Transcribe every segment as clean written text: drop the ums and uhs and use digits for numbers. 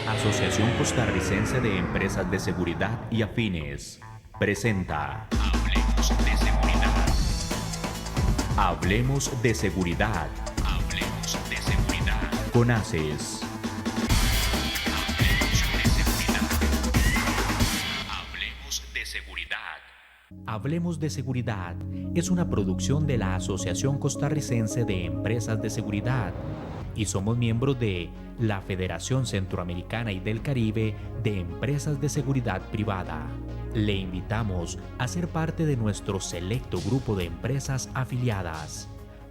Asociación Costarricense de Empresas de Seguridad y Afines presenta Hablemos de Seguridad. Hablemos de Seguridad. Hablemos de Seguridad. Con ACES. Hablemos de Seguridad. Hablemos de Seguridad es una producción de la Asociación Costarricense de Empresas de Seguridad y somos miembros de la Federación Centroamericana y del Caribe de Empresas de Seguridad Privada. Le invitamos a ser parte de nuestro selecto grupo de empresas afiliadas.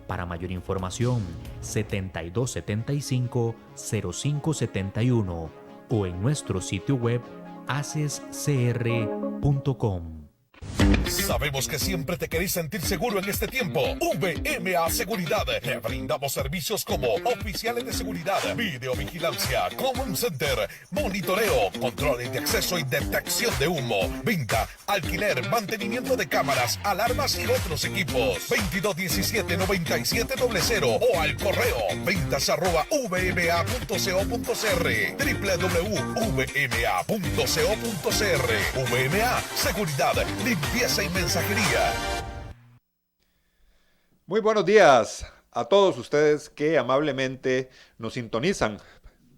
Para mayor información, 7275-0571 o en nuestro sitio web acescr.com. Sabemos que siempre te querés sentir seguro en este tiempo. VMA Seguridad. Le brindamos servicios como oficiales de seguridad, videovigilancia, command center, monitoreo, controles de acceso y detección de humo, venta, alquiler, mantenimiento de cámaras, alarmas y otros equipos. 2217-9700 o al correo ventas@vma.co.cr, www.vma.co.cr. VMA Seguridad, limpieza y mensajería. Muy buenos días a todos ustedes que amablemente nos sintonizan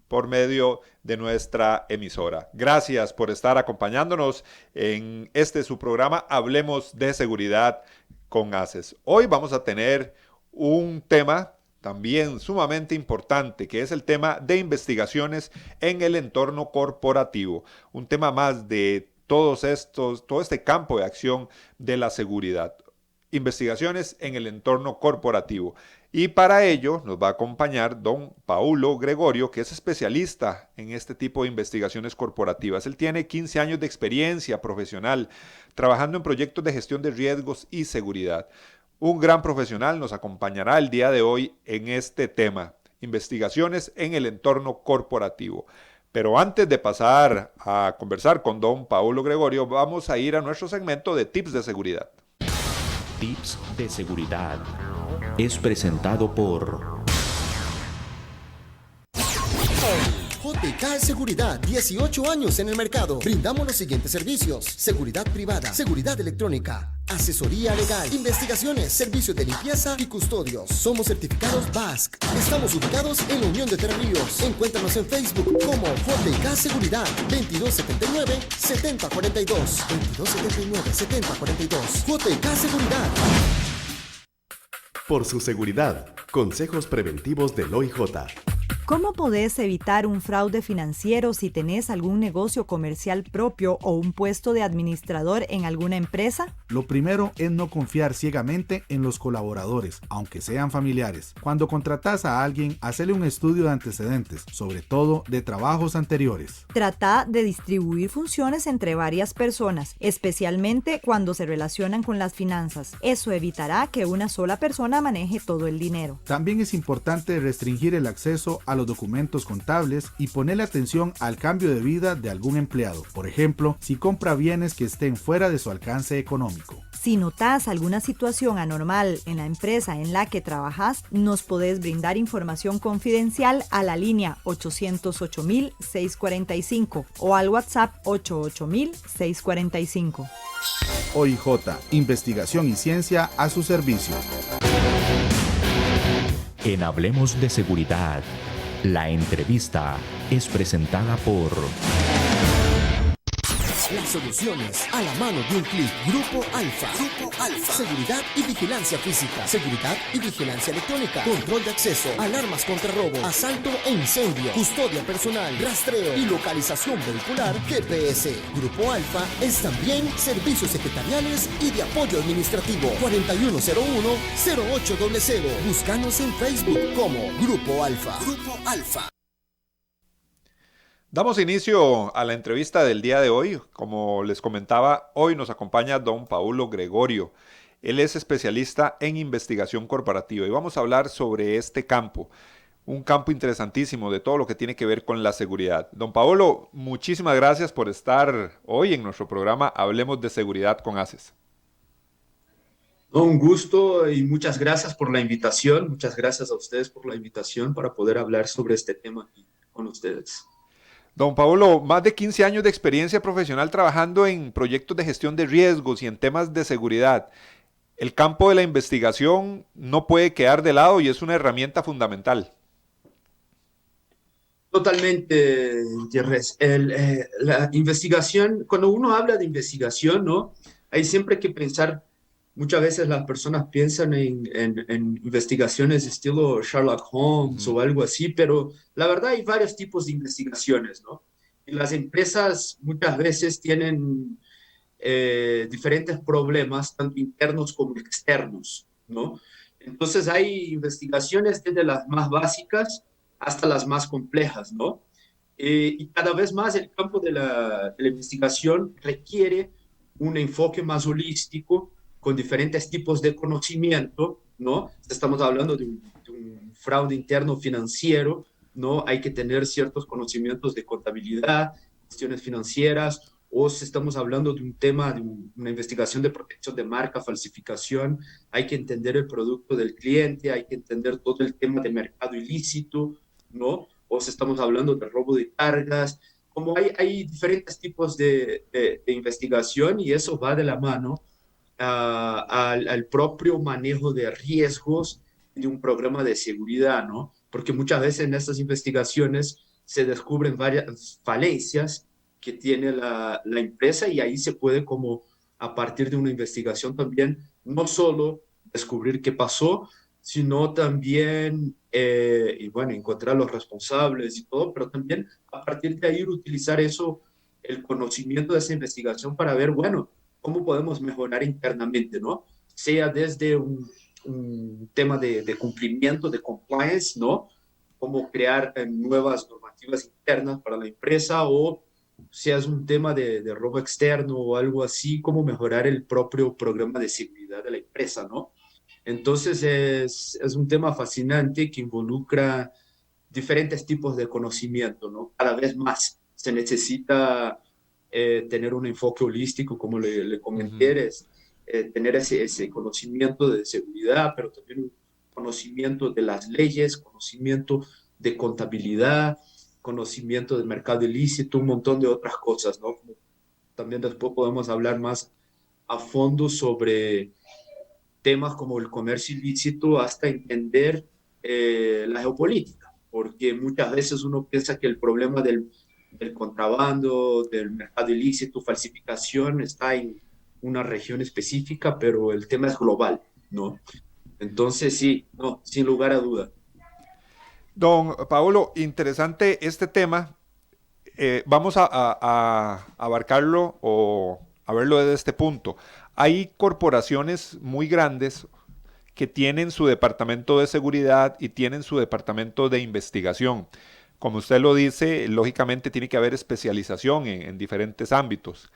por medio de nuestra emisora. Gracias por estar acompañándonos en su programa Hablemos de Seguridad con ACES. Hoy vamos a tener un tema también sumamente importante, que es el tema de investigaciones en el entorno corporativo. Un tema más de todo este campo de acción de la seguridad. Investigaciones en el entorno corporativo. Y para ello nos va a acompañar don Paulo Gregorio, que es especialista en este tipo de investigaciones corporativas. Él tiene 15 años de experiencia profesional trabajando en proyectos de gestión de riesgos y seguridad. Un gran profesional nos acompañará el día de hoy en este tema, investigaciones en el entorno corporativo. Pero antes de pasar a conversar con don Paulo Gregorio, vamos a ir a nuestro segmento de Tips de Seguridad. Tips de Seguridad es presentado por JK Seguridad, 18 años en el mercado. Brindamos los siguientes servicios: seguridad privada, seguridad electrónica, asesoría legal, investigaciones, servicios de limpieza y custodios. Somos certificados BASC. Estamos ubicados en la Unión de Tres Ríos. Encuéntranos en Facebook como JK Seguridad, 2279-7042. 2279-7042. JK Seguridad. Por su seguridad, consejos preventivos del OIJ. ¿Cómo podés evitar un fraude financiero si tenés algún negocio comercial propio o un puesto de administrador en alguna empresa? Lo primero es no confiar ciegamente en los colaboradores, aunque sean familiares. Cuando contratás a alguien, hacele un estudio de antecedentes, sobre todo de trabajos anteriores. Trata de distribuir funciones entre varias personas, especialmente cuando se relacionan con las finanzas. Eso evitará que una sola persona maneje todo el dinero. También es importante restringir el acceso a los documentos contables y ponerle atención al cambio de vida de algún empleado. Por ejemplo, si compra bienes que estén fuera de su alcance económico. Si notas alguna situación anormal en la empresa en la que trabajas, nos podés brindar información confidencial a la línea 808-645 o al WhatsApp 88000-645. OIJ, investigación y ciencia a su servicio. En Hablemos de Seguridad, la entrevista es presentada por Las soluciones a la mano de un clic. Grupo Alfa. Grupo Alfa. Seguridad y vigilancia física. Seguridad y vigilancia electrónica. Control de acceso. Alarmas contra robo. Asalto e incendio. Custodia personal. Rastreo y localización vehicular. GPS. Grupo Alfa es también servicios secretariales y de apoyo administrativo. 4101-0800. Búscanos en Facebook como Grupo Alfa. Grupo Alfa. Damos inicio a la entrevista del día de hoy. Como les comentaba, hoy nos acompaña don Paulo Gregorio. Él es especialista en investigación corporativa y vamos a hablar sobre este campo, un campo interesantísimo de todo lo que tiene que ver con la seguridad. Don Paulo, muchísimas gracias por estar hoy en nuestro programa Hablemos de Seguridad con ACES. Un gusto y muchas gracias por la invitación. Muchas gracias a ustedes por la invitación para poder hablar sobre este tema aquí con ustedes. Don Pablo, más de 15 años de experiencia profesional trabajando en proyectos de gestión de riesgos y en temas de seguridad. El campo de la investigación no puede quedar de lado y es una herramienta fundamental. Totalmente, Gutiérrez. La investigación, cuando uno habla de investigación, ¿no? Hay siempre que pensar, muchas veces las personas piensan en investigaciones estilo Sherlock Holmes Ujú. o algo así, pero la verdad hay varios tipos de investigaciones, ¿no? Y las empresas muchas veces tienen diferentes problemas, tanto internos como externos, ¿no? Entonces hay investigaciones desde las más básicas hasta las más complejas, ¿no? Y cada vez más el campo de la investigación requiere un enfoque más holístico con diferentes tipos de conocimiento, ¿no? Estamos hablando de un fraude interno financiero, ¿no? Hay que tener ciertos conocimientos de contabilidad, cuestiones financieras, o si estamos hablando de un tema, de una investigación de protección de marca, falsificación, hay que entender el producto del cliente, hay que entender todo el tema de mercado ilícito, ¿no? O si estamos hablando de robo de cargas, como hay diferentes tipos de investigación y eso va de la mano al propio manejo de riesgos de un programa de seguridad, ¿no? Porque muchas veces en estas investigaciones se descubren varias falencias que tiene la empresa y ahí se puede como a partir de una investigación también no solo descubrir qué pasó, sino también, y bueno, encontrar los responsables y todo, pero también a partir de ahí utilizar eso, el conocimiento de esa investigación para ver, bueno, cómo podemos mejorar internamente, ¿no? Sea desde un tema de cumplimiento, de compliance, ¿no? Cómo crear nuevas normativas internas para la empresa o si es un tema de robo externo o algo así, cómo mejorar el propio programa de seguridad de la empresa, ¿no? Entonces es un tema fascinante que involucra diferentes tipos de conocimiento, ¿no? Cada vez más se necesita tener un enfoque holístico, como le Ujú. comenté, es tener ese conocimiento de seguridad, pero también un conocimiento de las leyes, conocimiento de contabilidad, conocimiento del mercado ilícito, un montón de otras cosas, ¿no? Como también después podemos hablar más a fondo sobre temas como el comercio ilícito hasta entender la geopolítica, porque muchas veces uno piensa que el problema del contrabando, del mercado ilícito, falsificación, está en una región específica, pero el tema es global, ¿no? Entonces, sí, no, sin lugar a duda. Don Pablo, interesante este tema. Vamos a abarcarlo o a verlo desde este punto. Hay corporaciones muy grandes que tienen su departamento de seguridad y tienen su departamento de investigación. Como usted lo dice, lógicamente tiene que haber especialización en diferentes ámbitos.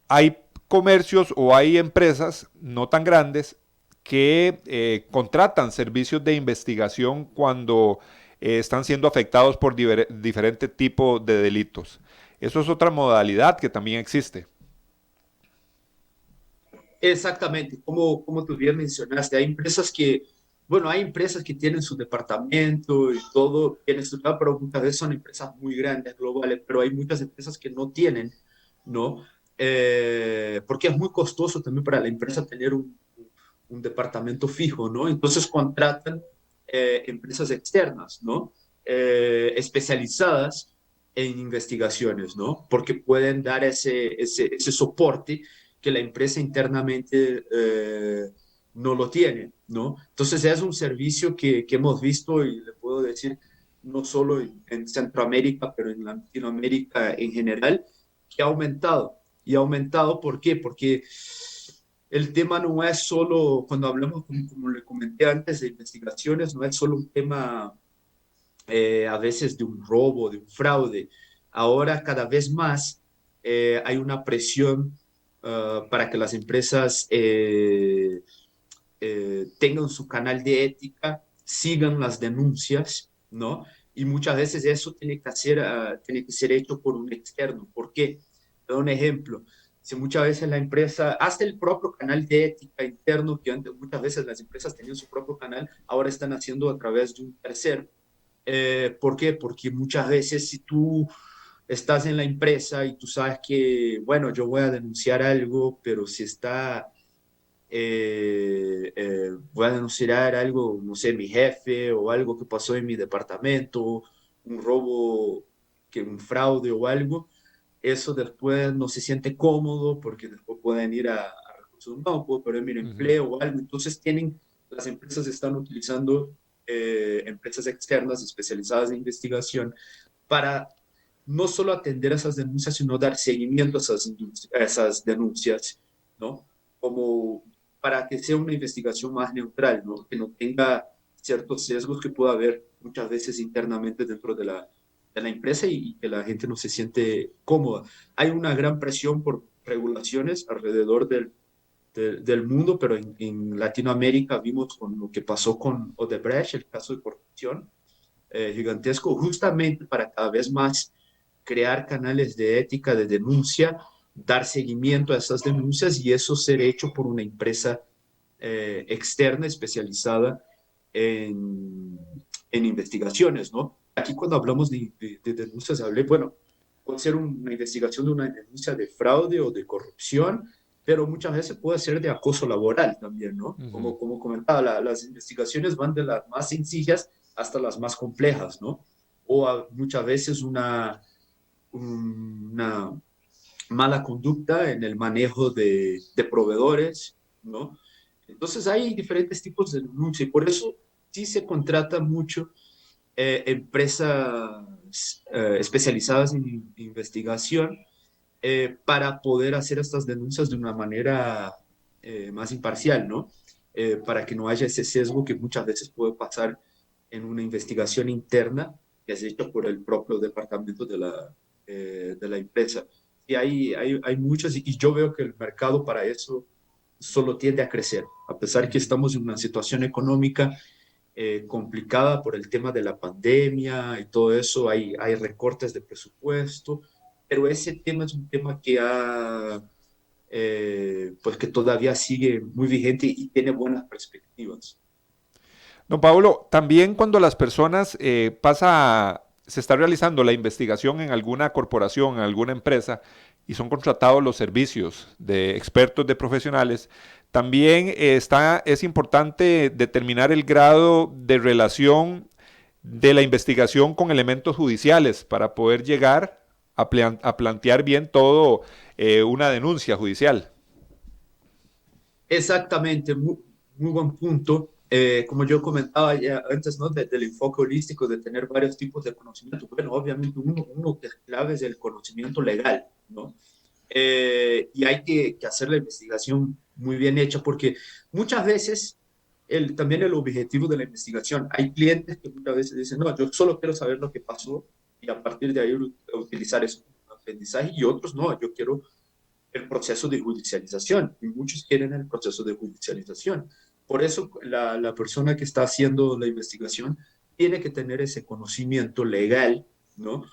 Hay comercios o hay empresas no tan grandes que contratan servicios de investigación cuando están siendo afectados por diferentes tipos de delitos. Eso es otra modalidad que también existe. Exactamente, como tú bien mencionaste, hay empresas que, bueno, hay empresas que tienen su departamento y todo bien estructurado, pero muchas veces son empresas muy grandes, globales, pero hay muchas empresas que no tienen, ¿no? Porque es muy costoso también para la empresa tener un departamento fijo, ¿no? Entonces contratan empresas externas, ¿no? Especializadas en investigaciones, ¿no? Porque pueden dar ese soporte que la empresa internamente no lo tiene, ¿no? Entonces es un servicio que hemos visto y le puedo decir no solo en Centroamérica, pero en Latinoamérica en general, que ha aumentado. Y ha aumentado, ¿por qué? Porque el tema no es solo, cuando hablamos, como le comenté antes, de investigaciones, no es solo un tema a veces de un robo, de un fraude. Ahora cada vez más hay una presión para que las empresas tengan su canal de ética, sigan las denuncias, ¿no? Y muchas veces eso tiene que ser hecho por un externo. ¿Por qué? Te doy un ejemplo. Si muchas veces la empresa, hasta el propio canal de ética interno, que antes muchas veces las empresas tenían su propio canal, ahora están haciendo a través de un tercero. ¿Por qué? Porque muchas veces si tú estás en la empresa y tú sabes que, bueno, yo voy a denunciar algo, pero si está, voy a denunciar algo, no sé, mi jefe o algo que pasó en mi departamento, un robo, que un fraude o algo, eso después no se siente cómodo porque después pueden ir a recursos humanos, puedo perder mi Ujú. empleo o algo. Entonces las empresas están utilizando empresas externas especializadas en investigación para no solo atender a esas denuncias, sino dar seguimiento a esas denuncias, ¿no? Como para que sea una investigación más neutral, ¿no? Que no tenga ciertos sesgos que pueda haber muchas veces internamente dentro de la empresa y que la gente no se siente cómoda. Hay una gran presión por regulaciones alrededor del mundo, pero en Latinoamérica vimos con lo que pasó con Odebrecht, el caso de corrupción gigantesco, justamente para cada vez más crear canales de ética, de denuncia, dar seguimiento a esas denuncias y eso ser hecho por una empresa externa especializada en, en investigaciones, ¿no? Aquí cuando hablamos de denuncias, hablé, bueno, puede ser una investigación de una denuncia de fraude o de corrupción, pero muchas veces puede ser de acoso laboral también, ¿no? Ujú. Como comentaba, las investigaciones van de las más sencillas hasta las más complejas, ¿no? O muchas veces una mala conducta en el manejo de proveedores, ¿no? Entonces hay diferentes tipos de denuncia y por eso sí se contrata mucho empresas especializadas en investigación para poder hacer estas denuncias de una manera más imparcial, ¿no? Para que no haya ese sesgo que muchas veces puede pasar en una investigación interna que es hecha por el propio departamento de la empresa. Y hay muchas, y yo veo que el mercado para eso solo tiende a crecer, a pesar que estamos en una situación económica complicada por el tema de la pandemia y todo eso, hay recortes de presupuesto, pero ese tema es un tema que pues que todavía sigue muy vigente y tiene buenas perspectivas. Don Pablo, también cuando las personas se está realizando la investigación en alguna corporación, en alguna empresa, y son contratados los servicios de expertos, de profesionales, también es importante determinar el grado de relación de la investigación con elementos judiciales para poder llegar a plantear bien todo una denuncia judicial. Exactamente, muy buen punto. Como yo comentaba ya antes, ¿no? Del enfoque holístico, de tener varios tipos de conocimiento. Bueno, obviamente uno que es clave es el conocimiento legal, ¿no? Y hay que hacer la investigación muy bien hecha porque muchas veces también el objetivo de la investigación, hay clientes que muchas veces dicen, no, yo solo quiero saber lo que pasó y a partir de ahí utilizar eso como aprendizaje y otros no, yo quiero el proceso de judicialización y muchos quieren el proceso de judicialización. Por eso la persona que está haciendo la investigación tiene que tener ese conocimiento legal, ¿no?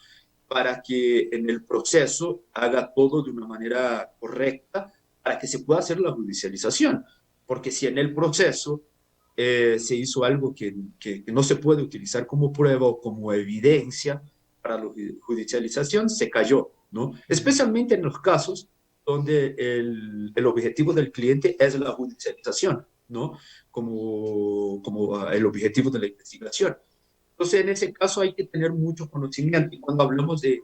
Para que en el proceso haga todo de una manera correcta para que se pueda hacer la judicialización. Porque si en el proceso se hizo algo que no se puede utilizar como prueba o como evidencia para la judicialización, se cayó, ¿no? Especialmente en los casos donde el objetivo del cliente es la judicialización, ¿no? Como el objetivo de la investigación. Entonces, en ese caso hay que tener mucho conocimiento. Y cuando hablamos de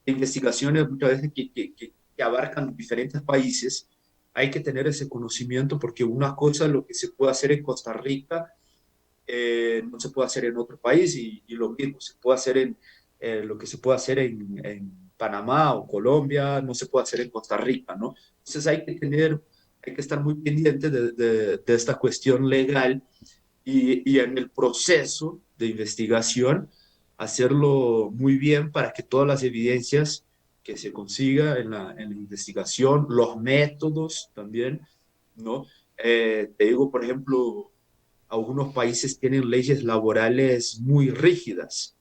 investigaciones, muchas veces que abarcan diferentes países, hay que tener ese conocimiento porque una cosa, lo que se puede hacer en Costa Rica, no se puede hacer en otro país y lo mismo se puede hacer lo que se puede hacer en Panamá o Colombia, no se puede hacer en Costa Rica, ¿no? Entonces hay que estar muy pendiente de esta cuestión legal y en el proceso de investigación hacerlo muy bien para que todas las evidencias que se consiga en la investigación, los métodos también, ¿no? Te digo, por ejemplo, algunos países tienen leyes laborales muy rígidas.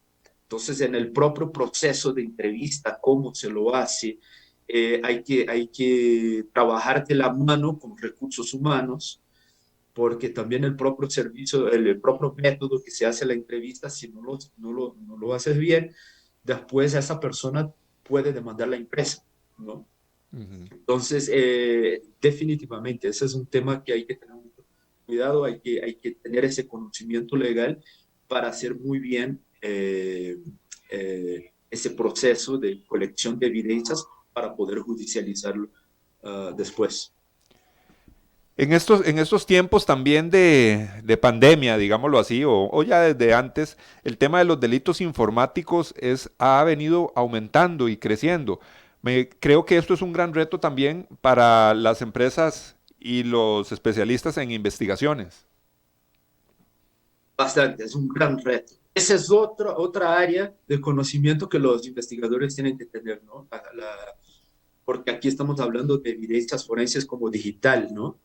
Entonces, en el propio proceso de entrevista, cómo se lo hace, hay que trabajar de la mano con recursos humanos porque también el propio servicio, el propio método que se hace la entrevista, si no lo haces bien, después esa persona puede demandar la empresa, ¿no? Ujú. Entonces, definitivamente, ese es un tema que hay que tener mucho cuidado, hay que tener ese conocimiento legal para hacer muy bien ese proceso de colección de evidencias para poder judicializarlo después. En estos tiempos también de pandemia, digámoslo así, o ya desde antes, el tema de los delitos informáticos ha venido aumentando y creciendo. Creo que esto es un gran reto también para las empresas y los especialistas en investigaciones. Bastante, es un gran reto. Esa es otra área de conocimiento que los investigadores tienen que tener, ¿no? Porque aquí estamos hablando de evidencias forenses como digital, ¿no?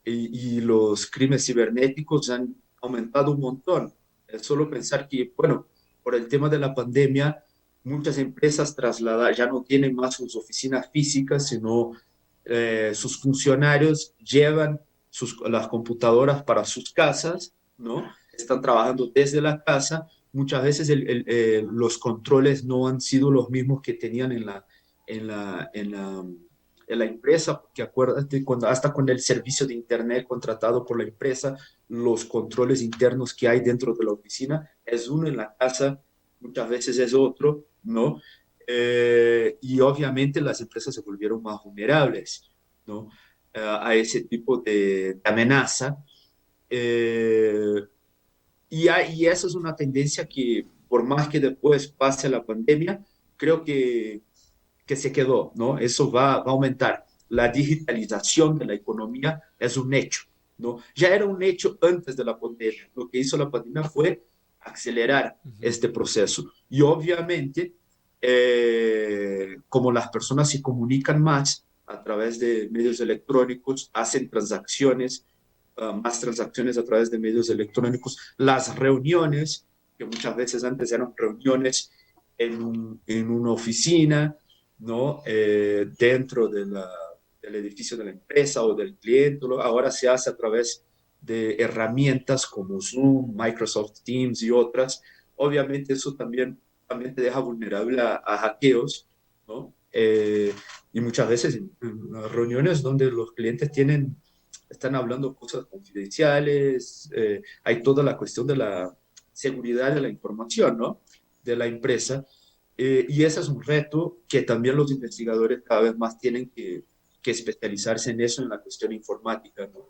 Y los crímenes cibernéticos han aumentado un montón. Es solo pensar que, bueno, por el tema de la pandemia, muchas empresas ya no tienen más sus oficinas físicas, sino sus funcionarios llevan las computadoras para sus casas, ¿no? Están trabajando desde la casa. Muchas veces los controles no han sido los mismos que tenían en la, en la, en la empresa, porque acuérdate, hasta con el servicio de Internet contratado por la empresa, los controles internos que hay dentro de la oficina es uno, en la casa muchas veces es otro, ¿no? Y obviamente las empresas se volvieron más vulnerables, ¿no? A ese tipo de amenaza. Eh, y eso es una tendencia que, por más que después pase la pandemia, creo que se quedó, ¿no? Eso va a aumentar. La digitalización de la economía es un hecho, ¿no? Ya era un hecho antes de la pandemia. Lo que hizo la pandemia fue acelerar este proceso. Y obviamente, como las personas se comunican más a través de medios electrónicos, hacen transacciones, más transacciones a través de medios electrónicos, las reuniones, que muchas veces antes eran reuniones en una oficina, ¿no? Dentro del edificio de la empresa o del cliente, ahora se hace a través de herramientas como Zoom, Microsoft Teams y otras. Obviamente eso también te deja vulnerable a hackeos, ¿no? Y muchas veces en las reuniones donde los clientes están hablando cosas confidenciales, hay toda la cuestión de la seguridad de la información, ¿no? De la empresa. Y ese es un reto que también los investigadores cada vez más tienen que especializarse en eso, en la cuestión informática, ¿no?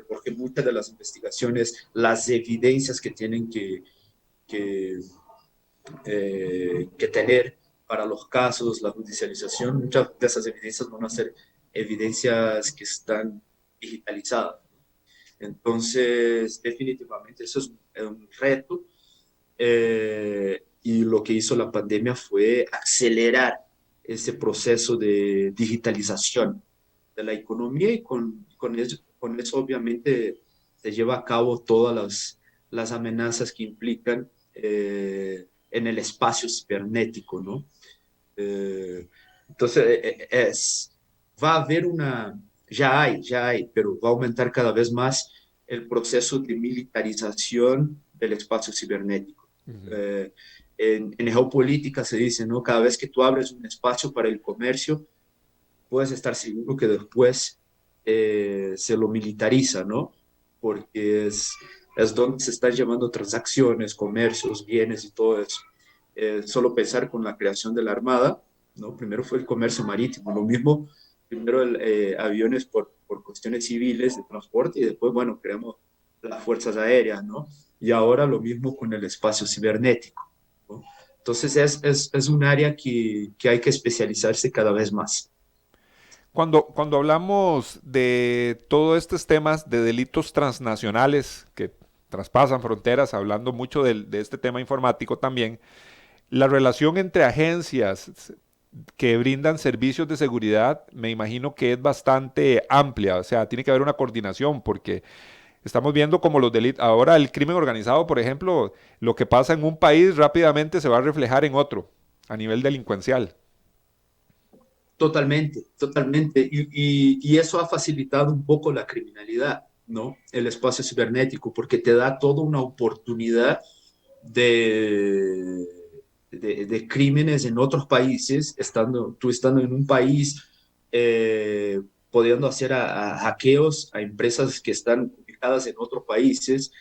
Porque muchas de las investigaciones, las evidencias que tienen que tener para los casos, la judicialización, muchas de esas evidencias van a ser evidencias que están digitalizadas. Entonces, definitivamente eso es un reto. Y lo que hizo la pandemia fue acelerar ese proceso de digitalización de la economía y con eso obviamente se lleva a cabo todas las amenazas que implican en el espacio cibernético, ¿no? Entonces, va a haber ya hay, pero va a aumentar cada vez más el proceso de militarización del espacio cibernético. En geopolítica se dice, ¿no? Cada vez que tú abres un espacio para el comercio, puedes estar seguro que después se lo militariza, ¿no? Porque es donde se están llevando transacciones, comercios, bienes y todo eso. Solo pensar con la creación de la Armada, ¿no? Primero fue el comercio marítimo, lo mismo, primero aviones por cuestiones civiles de transporte y después, bueno, creamos las fuerzas aéreas, ¿no? Y ahora lo mismo con el espacio cibernético, ¿no? Entonces es un área que hay que especializarse cada vez más. Cuando hablamos de todos estos temas de delitos transnacionales que traspasan fronteras, hablando mucho de este tema informático también, la relación entre agencias que brindan servicios de seguridad, me imagino que es bastante amplia, o sea, tiene que haber una coordinación porque estamos viendo como los delitos, ahora el crimen organizado, por ejemplo, lo que pasa en un país rápidamente se va a reflejar en otro, a nivel delincuencial. Totalmente, totalmente. Y eso ha facilitado un poco la criminalidad, ¿no? El espacio cibernético, porque te da toda una oportunidad de, de crímenes en otros países, tú estando en un país, pudiendo hacer hackeos a empresas que están ubicadas en otros países,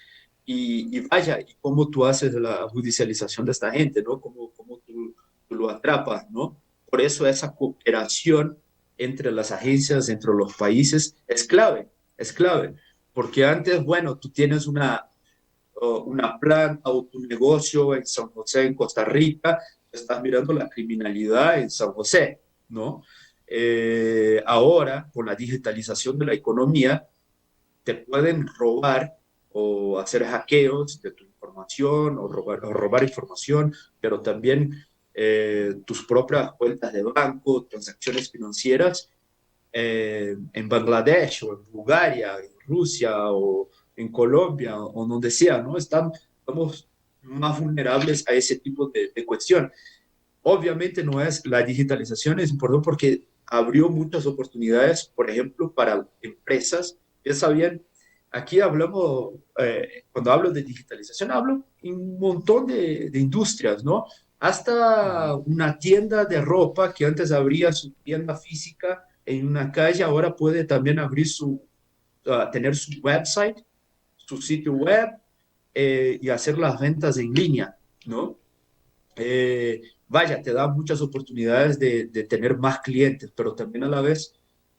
y vaya, y cómo tú haces la judicialización de esta gente, ¿no? Cómo tú lo atrapas, ¿no? Por eso esa cooperación entre las agencias, entre los países, es clave, porque antes, bueno, tú tienes una planta o tu negocio en San José, en Costa Rica, estás mirando la criminalidad en San José, ¿no? Ahora, con la digitalización de la economía, te pueden robar o hacer hackeos de tu información o robar información, pero también tus propias cuentas de banco, transacciones financieras en Bangladesh o en Bulgaria, en Rusia o en Colombia o donde sea, ¿no? Estamos más vulnerables a ese tipo de cuestión. Obviamente no es, la digitalización es importante porque abrió muchas oportunidades, por ejemplo, para empresas. Ya sabían, aquí hablamos, cuando hablo de digitalización, hablo en un montón de industrias, ¿no? Hasta una tienda de ropa que antes abría su tienda física en una calle, ahora puede también abrir tener su website, su sitio web y hacer las ventas en línea, ¿no? Vaya, te da muchas oportunidades de tener más clientes, pero también a la vez,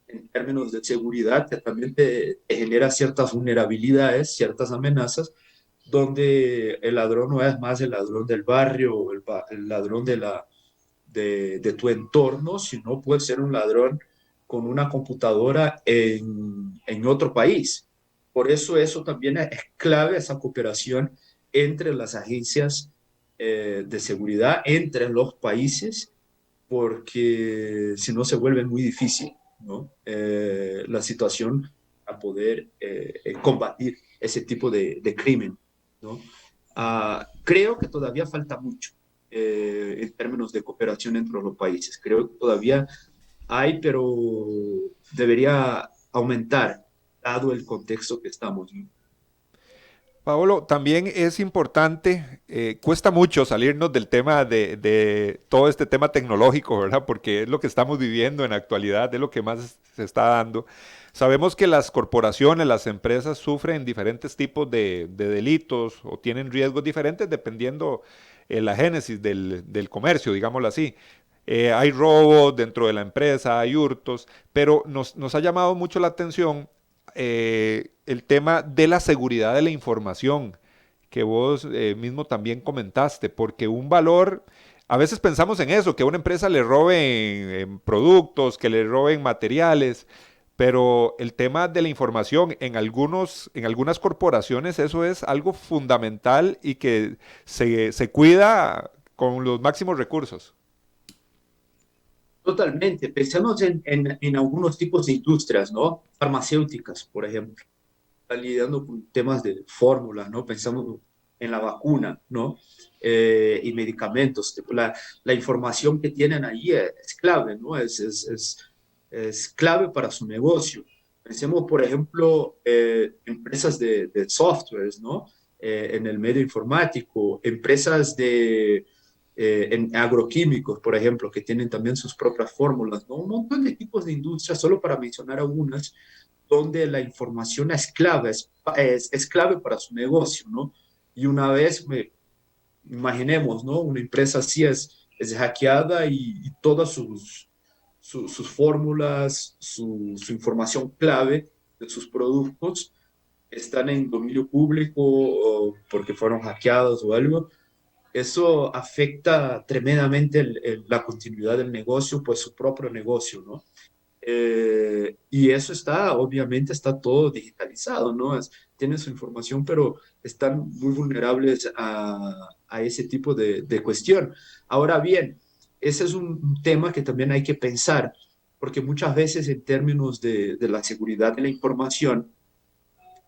en términos de seguridad, también te genera ciertas vulnerabilidades, ciertas amenazas, donde el ladrón no es más el ladrón del barrio o el ladrón de tu entorno, sino puede ser un ladrón con una computadora en otro país. Por eso también es clave esa cooperación entre las agencias de seguridad, entre los países, porque si no se vuelve muy difícil, ¿no? La situación a poder combatir ese tipo de crimen, ¿no? Creo que todavía falta mucho en términos de cooperación entre los países. Creo que todavía hay, pero debería aumentar, dado el contexto que estamos, ¿no? Paolo, también es importante, cuesta mucho salirnos del tema de todo este tema tecnológico, ¿verdad? Porque es lo que estamos viviendo en la actualidad, es lo que más se está dando. Sabemos que las corporaciones, las empresas sufren diferentes tipos de delitos o tienen riesgos diferentes dependiendo la génesis del comercio, digámoslo así. Hay robos dentro de la empresa, hay hurtos, pero nos ha llamado mucho la atención el tema de la seguridad de la información, que vos mismo también comentaste, porque un valor, a veces pensamos en eso, que a una empresa le roben productos, que le roben materiales, pero el tema de la información en algunas corporaciones eso es algo fundamental y que se cuida con los máximos recursos. Totalmente. Pensemos en algunos tipos de industrias, ¿no? Farmacéuticas, por ejemplo. Están lidiando con temas de fórmulas, ¿no? Pensamos en la vacuna, ¿no? Y medicamentos. La información que tienen ahí es clave, ¿no? Es clave para su negocio. Pensemos, por ejemplo, empresas de softwares, ¿no? En el medio informático, empresas en agroquímicos, por ejemplo, que tienen también sus propias fórmulas, ¿no? Un montón de tipos de industrias, solo para mencionar algunas, donde la información es clave, es clave para su negocio, ¿no? Y una vez, imaginemos, ¿no? Una empresa así es hackeada y todas sus fórmulas, su información clave de sus productos están en dominio público o porque fueron hackeados o algo. Eso afecta tremendamente la continuidad del negocio, pues su propio negocio, ¿no? Y eso obviamente está todo digitalizado, ¿no? Tienen su información, pero están muy vulnerables a ese tipo de cuestión. Ahora bien, ese es un tema que también hay que pensar, porque muchas veces en términos de la seguridad de la información,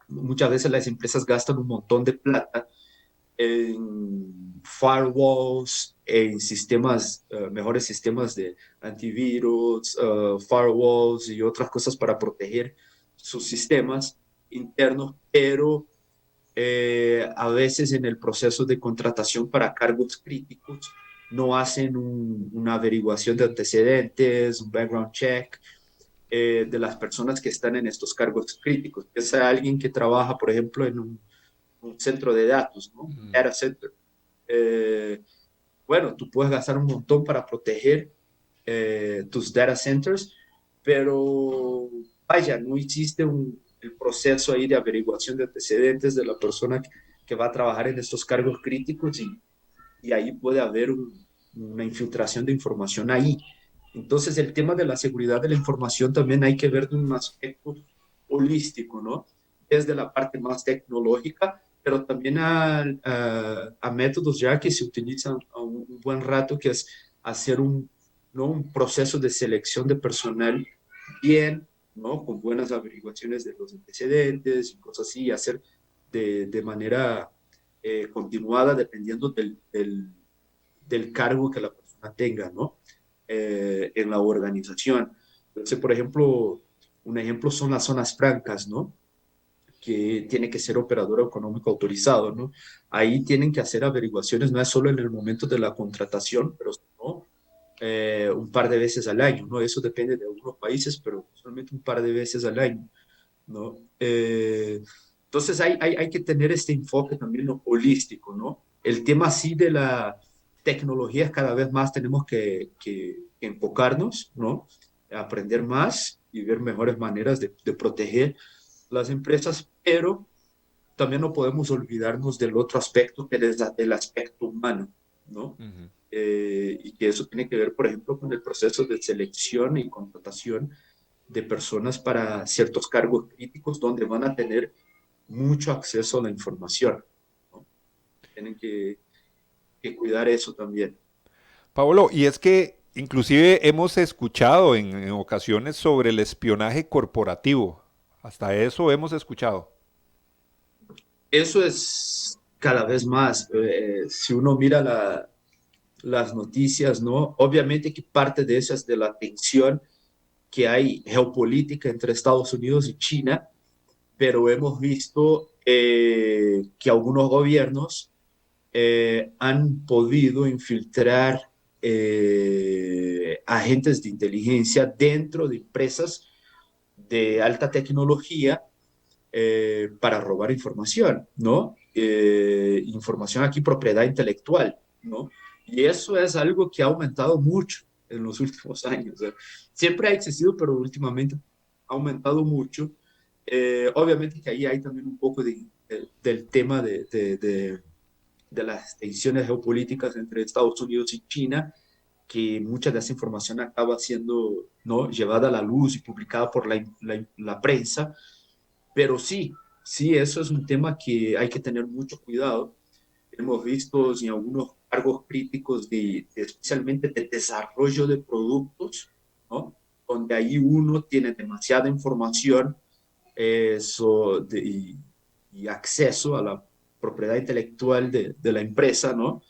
muchas veces las empresas gastan un montón de plata en firewalls, en sistemas, mejores sistemas de antivirus, firewalls y otras cosas para proteger sus sistemas internos, pero a veces en el proceso de contratación para cargos críticos no hacen una averiguación de antecedentes, un background check de las personas que están en estos cargos críticos. Es alguien que trabaja, por ejemplo, en un centro de datos, ¿no? Un data center. Bueno, tú puedes gastar un montón para proteger tus data centers, pero vaya, no existe el proceso ahí de averiguación de antecedentes de la persona que va a trabajar en estos cargos críticos y ahí puede haber una infiltración de información ahí. Entonces, el tema de la seguridad de la información también hay que ver de un aspecto holístico, ¿no? Desde la parte más tecnológica, pero también a métodos ya que se utilizan a un buen rato, que es hacer ¿no? un proceso de selección de personal bien, ¿no? Con buenas averiguaciones de los antecedentes y cosas así, y hacer de manera continuada dependiendo del cargo que la persona tenga, ¿no? En la organización. Entonces, por ejemplo, un ejemplo son las zonas francas, ¿no? Que tiene que ser operador económico autorizado, ¿no? Ahí tienen que hacer averiguaciones, no es solo en el momento de la contratación, pero ¿no? Un par de veces al año, ¿no? Eso depende de algunos países, pero solamente un par de veces al año, ¿no? Entonces hay que tener este enfoque también holístico, ¿no? El tema así de la tecnología cada vez más tenemos que enfocarnos, ¿no? Aprender más y ver mejores maneras de proteger las empresas, pero también no podemos olvidarnos del otro aspecto, que es el aspecto humano, ¿no? Y que eso tiene que ver, por ejemplo, con el proceso de selección y contratación de personas para ciertos cargos críticos donde van a tener mucho acceso a la información, ¿no? Tienen que cuidar eso también. Pablo, y es que inclusive hemos escuchado en ocasiones sobre el espionaje corporativo. Hasta eso hemos escuchado. Eso es cada vez más. Si uno mira las noticias, ¿no? Obviamente que parte de eso es de la tensión que hay geopolítica entre Estados Unidos y China, pero hemos visto que algunos gobiernos han podido infiltrar agentes de inteligencia dentro de empresas de alta tecnología para robar información, ¿no? Información aquí, propiedad intelectual, ¿no? Y eso es algo que ha aumentado mucho en los últimos años. Siempre ha existido, pero últimamente ha aumentado mucho. Obviamente que ahí hay también un poco del tema de las tensiones geopolíticas entre Estados Unidos y China, que mucha de esa información acaba siendo, ¿no? llevada a la luz y publicada por la prensa. Pero sí, eso es un tema que hay que tener mucho cuidado. Hemos visto en algunos cargos críticos especialmente de desarrollo de productos, ¿no? Donde ahí uno tiene demasiada información y acceso a la propiedad intelectual de la empresa, ¿no?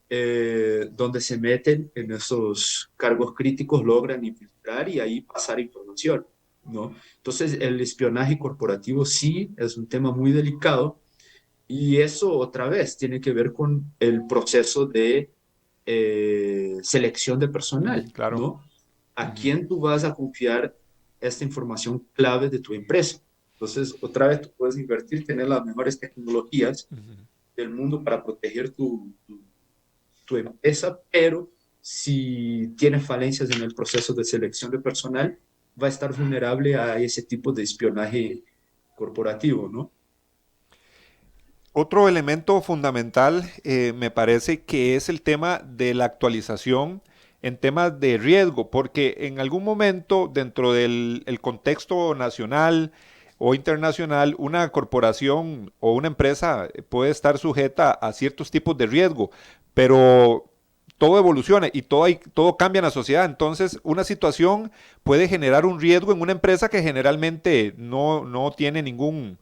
Donde se meten en esos cargos críticos, logran infiltrar y ahí pasar información, ¿no? Entonces, el espionaje corporativo sí es un tema muy delicado y eso otra vez tiene que ver con el proceso de selección de personal, Claro. ¿no? ¿A quién tú vas a confiar esta información clave de tu empresa? Entonces, otra vez tú puedes invertir, tener las mejores tecnologías del mundo para proteger tu empresa, pero si tienes falencias en el proceso de selección de personal, va a estar vulnerable a ese tipo de espionaje corporativo, ¿no? Otro elemento fundamental me parece que es el tema de la actualización en temas de riesgo, porque en algún momento dentro del contexto nacional o internacional, una corporación o una empresa puede estar sujeta a ciertos tipos de riesgo, pero todo evoluciona y todo cambia en la sociedad. Entonces, una situación puede generar un riesgo en una empresa que generalmente no tiene ningún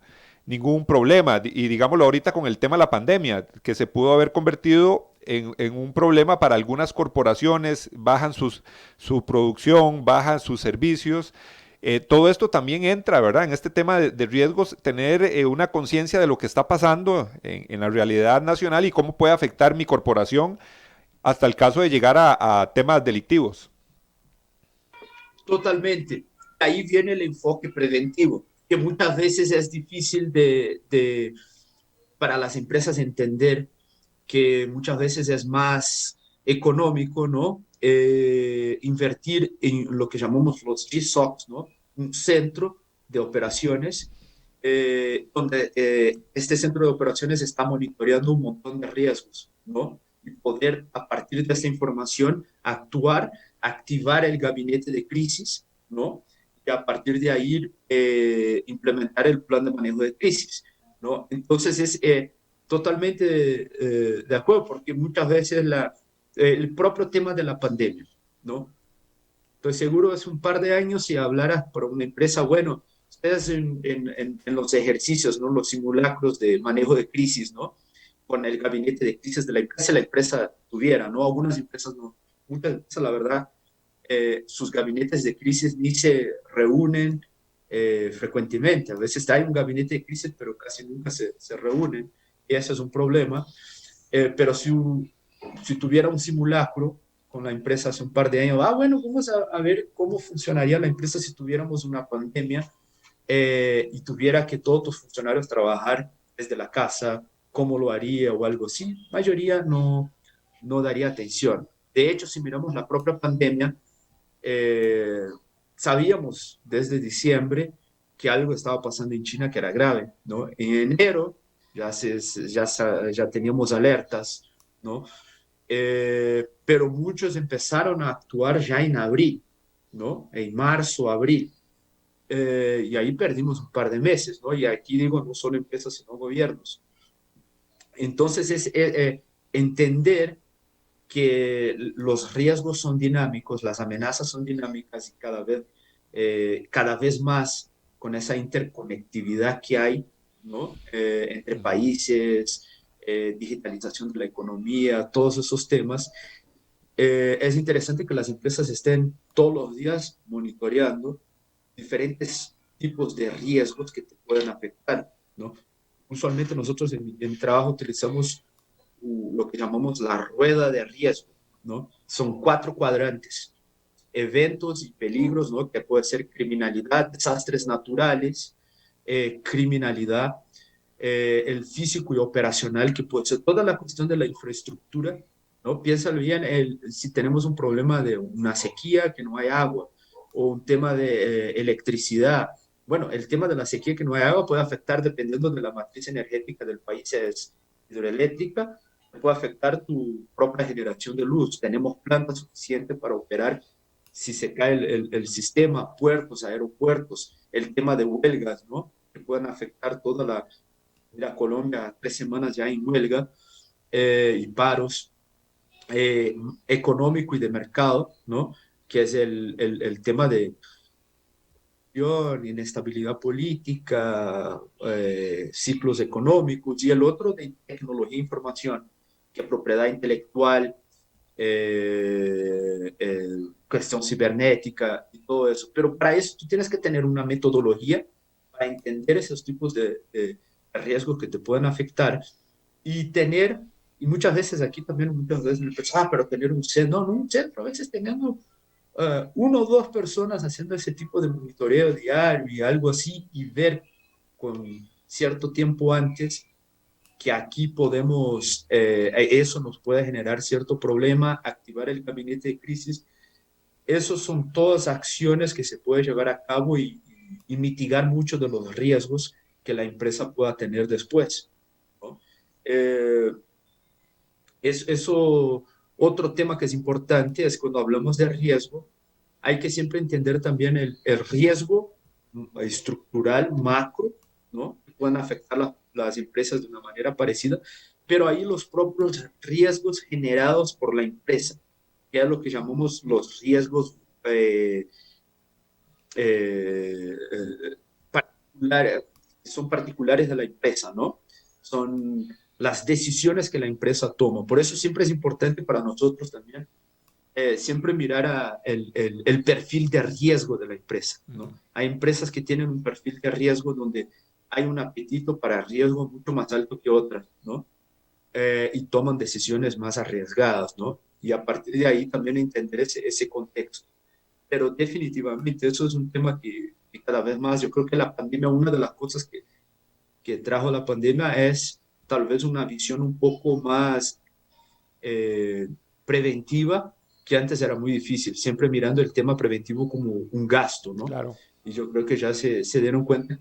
problema. Y digámoslo ahorita con el tema de la pandemia, que se pudo haber convertido en un problema para algunas corporaciones, bajan su producción, bajan sus servicios. Todo esto también entra, ¿verdad? En este tema de riesgos, tener una conciencia de lo que está pasando en la realidad nacional y cómo puede afectar mi corporación hasta el caso de llegar a temas delictivos. Totalmente. Ahí viene el enfoque preventivo, que muchas veces es difícil para las empresas entender, que muchas veces es más económico, ¿no? Invertir en lo que llamamos los GSOCs, ¿no? Un centro de operaciones, donde este centro de operaciones está monitoreando un montón de riesgos, ¿no? Y poder, a partir de esta información, actuar, activar el gabinete de crisis, ¿no? Y a partir de ahí implementar el plan de manejo de crisis, ¿no? Entonces es totalmente de acuerdo, porque muchas veces el propio tema de la pandemia, ¿no? Estoy seguro hace un par de años si hablaras por una empresa, bueno, ustedes en los ejercicios, ¿no? Los simulacros de manejo de crisis, ¿no? Con el gabinete de crisis de la empresa tuviera, ¿no? Algunas empresas no, muchas empresas, la verdad, sus gabinetes de crisis ni se reúnen frecuentemente. A veces hay un gabinete de crisis, pero casi nunca se reúnen. Y ese es un problema. Pero si tuviera un simulacro con la empresa hace un par de años, bueno, vamos a ver cómo funcionaría la empresa si tuviéramos una pandemia y tuviera que todos los funcionarios trabajar desde la casa, cómo lo haría o algo así. La mayoría no daría atención. De hecho, si miramos la propia pandemia, sabíamos desde diciembre que algo estaba pasando en China que era grave, ¿no? En enero ya teníamos alertas, ¿no? Pero muchos empezaron a actuar ya en abril, ¿no? En marzo, abril. Y ahí perdimos un par de meses, ¿no? Y aquí digo, no solo empresas, sino gobiernos. Entonces es entender que los riesgos son dinámicos, las amenazas son dinámicas y cada vez más con esa interconectividad que hay, ¿no? Entre países, digitalización de la economía, todos esos temas, es interesante que las empresas estén todos los días monitoreando diferentes tipos de riesgos que te pueden afectar, ¿no? Usualmente nosotros en mi trabajo utilizamos lo que llamamos la rueda de riesgo, ¿no? Son 4 cuadrantes: eventos y peligros, ¿no? Que puede ser criminalidad, desastres naturales, criminalidad, el físico y operacional, que puede ser toda la cuestión de la infraestructura, ¿no? Piénsalo bien, si tenemos un problema de una sequía, que no hay agua, o un tema de electricidad. Bueno, el tema de la sequía, que no hay agua, puede afectar, dependiendo de la matriz energética del país, es hidroeléctrica, puede afectar tu propia generación de luz. Tenemos plantas suficientes para operar si se cae el sistema, puertos, aeropuertos, el tema de huelgas, ¿no? Que pueden afectar toda la Colombia, 3 semanas ya en huelga, y paros, económico y de mercado, ¿no? Que es el tema de inestabilidad política, ciclos económicos, y el otro de tecnología e información, que propiedad intelectual, cuestión cibernética y todo eso. Pero para eso tú tienes que tener una metodología para entender esos tipos de riesgos que te pueden afectar y muchas veces aquí también, muchas veces me pensaba, pero tener un centro, no un centro, a veces teniendo 1 o 2 personas haciendo ese tipo de monitoreo diario y algo así, y ver con cierto tiempo antes que aquí podemos, eso nos puede generar cierto problema, activar el gabinete de crisis. Esos son todas acciones que se pueden llevar a cabo y mitigar muchos de los riesgos que la empresa pueda tener después, ¿no? Eso, otro tema que es importante es cuando hablamos de riesgo, hay que siempre entender también el riesgo estructural, macro, ¿no? Que pueden afectar las empresas de una manera parecida, pero ahí los propios riesgos generados por la empresa, que es lo que llamamos los riesgos particulares, son particulares de la empresa, ¿no? Son las decisiones que la empresa toma. Por eso siempre es importante para nosotros también siempre mirar el perfil de riesgo de la empresa, ¿no? Hay empresas que tienen un perfil de riesgo donde hay un apetito para riesgo mucho más alto que otras, ¿no? Y toman decisiones más arriesgadas, ¿no? Y a partir de ahí también entender ese contexto. Pero definitivamente eso es un tema que cada vez más, yo creo que la pandemia, una de las cosas que trajo la pandemia es tal vez una visión un poco más preventiva, que antes era muy difícil, siempre mirando el tema preventivo como un gasto, ¿no? Claro. Y yo creo que ya se dieron cuenta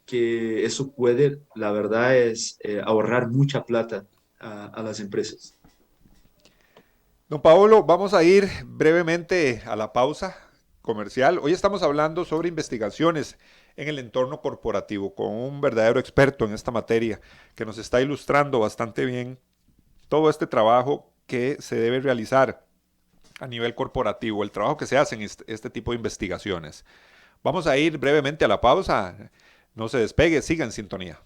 que eso puede, la verdad es, ahorrar mucha plata a las empresas. Don Paolo, vamos a ir brevemente a la pausa comercial. Hoy estamos hablando sobre investigaciones en el entorno corporativo con un verdadero experto en esta materia que nos está ilustrando bastante bien todo este trabajo que se debe realizar a nivel corporativo, el trabajo que se hace en este tipo de investigaciones. Vamos a ir brevemente a la pausa. No se despegue, siga en sintonía.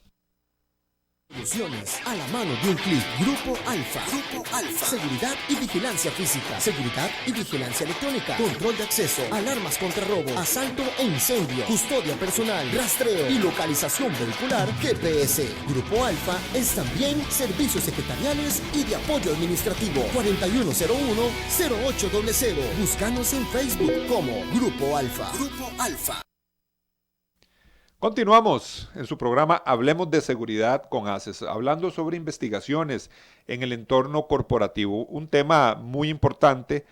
Soluciones a la mano de un clic. Grupo Alfa. Grupo Alfa. Seguridad y vigilancia física. Seguridad y vigilancia electrónica. Control de acceso. Alarmas contra robo. Asalto e incendio. Custodia personal. Rastreo y localización vehicular. GPS. Grupo Alfa es también servicios secretariales y de apoyo administrativo. 4101-0800. Búscanos en Facebook como Grupo Alfa. Grupo Alfa. Continuamos en su programa Hablemos de Seguridad con ACES, hablando sobre investigaciones en el entorno corporativo, un tema muy importante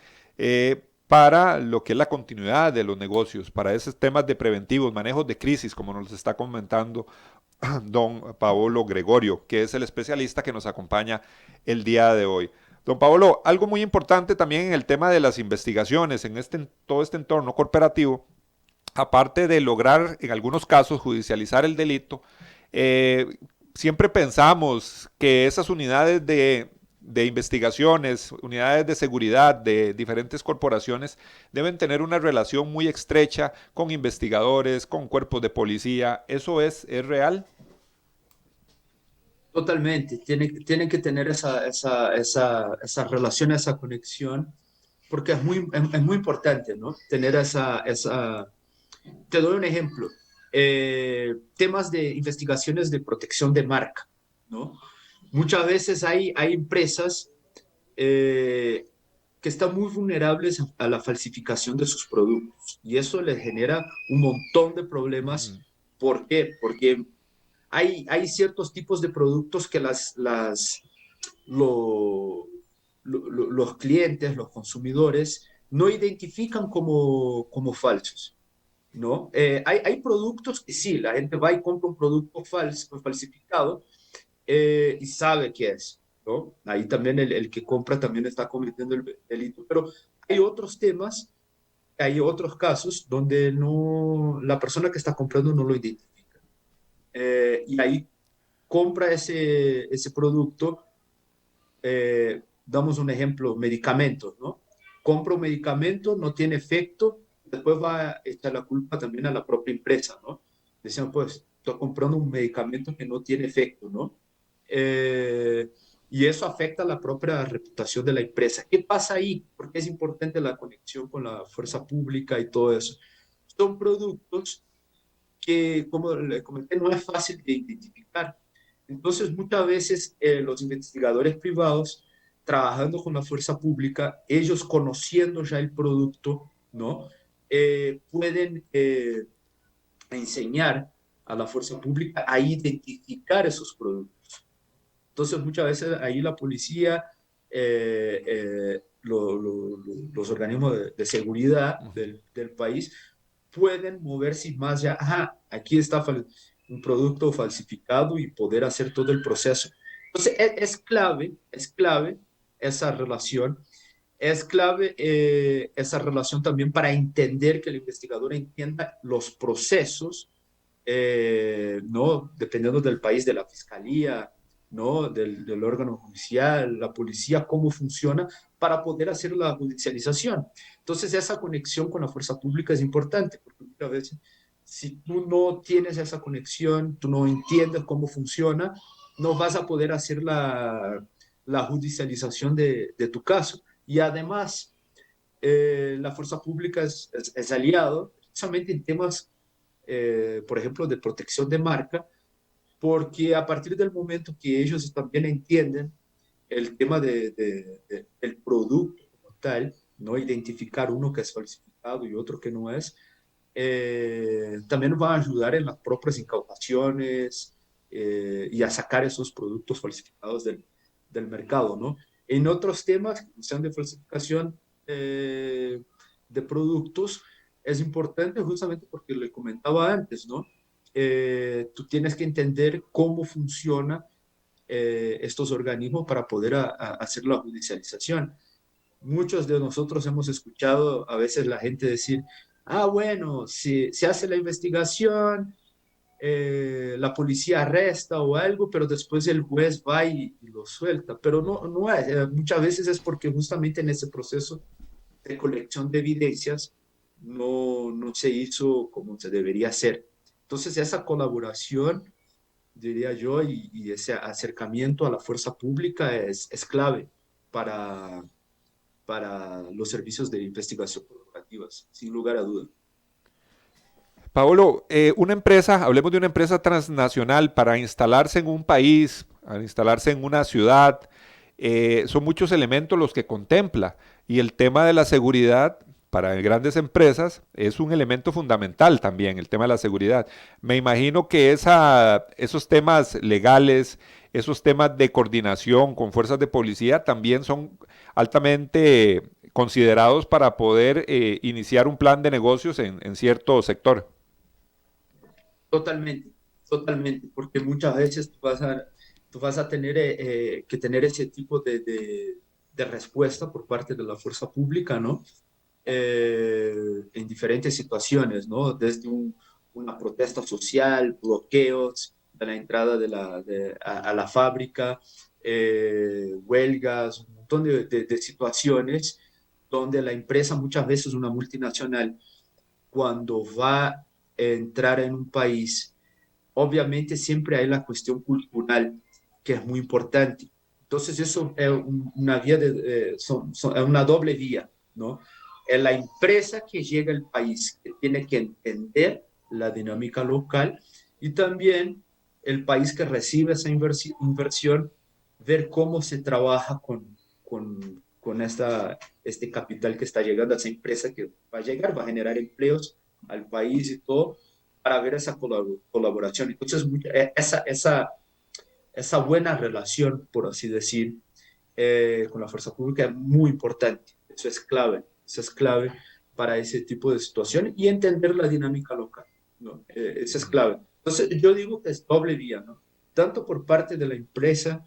para lo que es la continuidad de los negocios, para esos temas de preventivos, manejos de crisis, como nos está comentando don Paolo Gregorio, que es el especialista que nos acompaña el día de hoy. Don Paolo, algo muy importante también en el tema de las investigaciones, en todo este entorno corporativo, aparte de lograr en algunos casos judicializar el delito, siempre pensamos que esas unidades de investigaciones, unidades de seguridad de diferentes corporaciones deben tener una relación muy estrecha con investigadores, con cuerpos de policía. ¿Eso es real? Totalmente, tienen que tener esa relación, esa conexión, porque es muy importante, ¿no? Tener esa. Te doy un ejemplo. Temas de investigaciones de protección de marca, ¿no? Muchas veces hay empresas que están muy vulnerables a la falsificación de sus productos y eso les genera un montón de problemas. ¿Por qué? Porque hay ciertos tipos de productos que los clientes, los consumidores, no identifican como falsos, ¿no? Hay productos que sí, la gente va y compra un producto falsificado y sabe qué es, ¿no? Ahí también el que compra también está cometiendo el delito, pero hay otros temas, hay otros casos donde la persona que está comprando no lo identifica. Y ahí compra ese producto, damos un ejemplo, medicamentos, ¿no? Compra un medicamento, no tiene efecto, después va a echar la culpa también a la propia empresa, ¿no? Decían, pues, estoy comprando un medicamento que no tiene efecto, ¿no? Y eso afecta a la propia reputación de la empresa. ¿Qué pasa ahí? Porque es importante la conexión con la fuerza pública y todo eso. Son productos que, como le comenté, no es fácil de identificar. Entonces, muchas veces los investigadores privados, trabajando con la fuerza pública, ellos conociendo ya el producto, ¿no? Pueden enseñar a la fuerza pública a identificar esos productos. Entonces, muchas veces ahí la policía, los organismos de seguridad del país pueden moverse más ya, aquí está un producto falsificado y poder hacer todo el proceso. Entonces, es clave esa relación. Es clave esa relación también para entender que el investigador entienda los procesos, ¿no? Dependiendo del país, de la fiscalía, ¿no? Del órgano judicial, la policía, cómo funciona para poder hacer la judicialización. Entonces, esa conexión con la fuerza pública es importante, porque muchas veces, si tú no tienes esa conexión, tú no entiendes cómo funciona, no vas a poder hacer la judicialización de tu caso. Y además, la fuerza pública es aliado, especialmente en temas, por ejemplo, de protección de marca, porque a partir del momento que ellos también entienden el tema del producto como tal, ¿no? Identificar uno que es falsificado y otro que no es, también va a ayudar en las propias incautaciones y a sacar esos productos falsificados del mercado, ¿no? En otros temas que sean de falsificación de productos, es importante justamente porque le comentaba antes, ¿no? Tú tienes que entender cómo funciona estos organismos para poder hacer la judicialización. Muchos de nosotros hemos escuchado a veces la gente decir, ah, bueno, si se hace la investigación, la policía arresta o algo, pero después el juez va y lo suelta. Pero no, no es, muchas veces es porque justamente en ese proceso de colección de evidencias no se hizo como se debería hacer. Entonces, esa colaboración, diría yo, y ese acercamiento a la fuerza pública es clave para, para los servicios de investigación corporativas, sin lugar a duda. Paolo, una empresa, hablemos de una empresa transnacional para instalarse en un país, para instalarse en una ciudad, son muchos elementos los que contempla y el tema de la seguridad para grandes empresas es un elemento fundamental también, el tema de la seguridad. Me imagino que esos temas legales, esos temas de coordinación con fuerzas de policía también son altamente considerados para poder iniciar un plan de negocios en cierto sector. Totalmente, totalmente, porque muchas veces tú vas a tener que tener ese tipo de respuesta por parte de la fuerza pública, ¿no? En diferentes situaciones, ¿no? Desde una protesta social, bloqueos de la entrada a la fábrica, huelgas, un montón de situaciones donde la empresa, muchas veces una multinacional, cuando va a entrar en un país, obviamente siempre hay la cuestión cultural, que es muy importante. Entonces, eso es una vía es una doble vía, ¿no? Es la empresa que llega al país, que tiene que entender la dinámica local, y también el país que recibe esa inversión, ver cómo se trabaja con este capital que está llegando a esa empresa que va a llegar, va a generar empleos al país y todo, para ver esa colaboración. Entonces, esa buena relación, por así decir, con la fuerza pública es muy importante. Eso es clave para ese tipo de situación y entender la dinámica local, ¿no? Eso es clave. Entonces, yo digo que es doble vía, ¿no? Tanto por parte de la empresa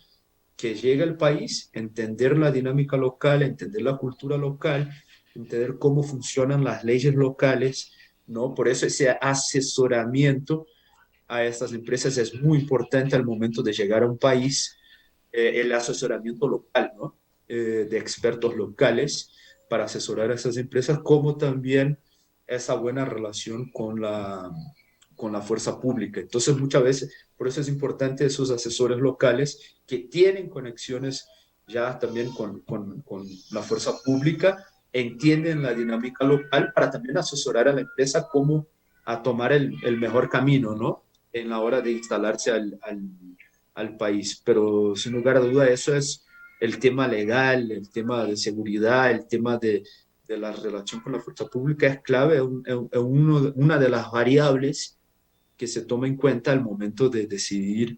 que llega al país, entender la dinámica local, entender la cultura local, entender cómo funcionan las leyes locales, ¿no? Por eso ese asesoramiento a estas empresas es muy importante al momento de llegar a un país, el asesoramiento local, ¿no? De expertos locales para asesorar a esas empresas, como también esa buena relación con la fuerza pública. Entonces, muchas veces, por eso es importante esos asesores locales que tienen conexiones ya también con la fuerza pública, entienden la dinámica local para también asesorar a la empresa cómo a tomar el mejor camino, ¿no? En la hora de instalarse al país. Pero sin lugar a duda, eso es el tema legal, el tema de seguridad, el tema de la relación con la fuerza pública es clave, es una de las variables que se toma en cuenta al momento de decidir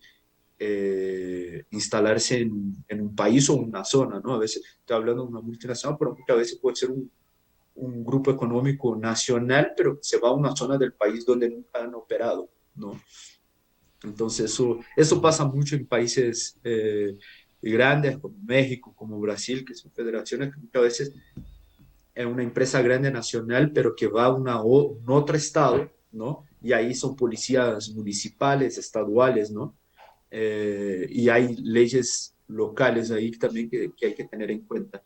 instalarse en un país o una zona, ¿no? A veces estoy hablando de una multinacional, pero muchas veces puede ser un grupo económico nacional, pero se va a una zona del país donde nunca han operado, ¿no? Entonces, eso pasa mucho en países grandes como México, como Brasil, que son federaciones que muchas veces es una empresa grande nacional, pero que va a un otro estado, ¿no? Y ahí son policías municipales, estaduales, ¿no? Y hay leyes locales ahí también que hay que tener en cuenta.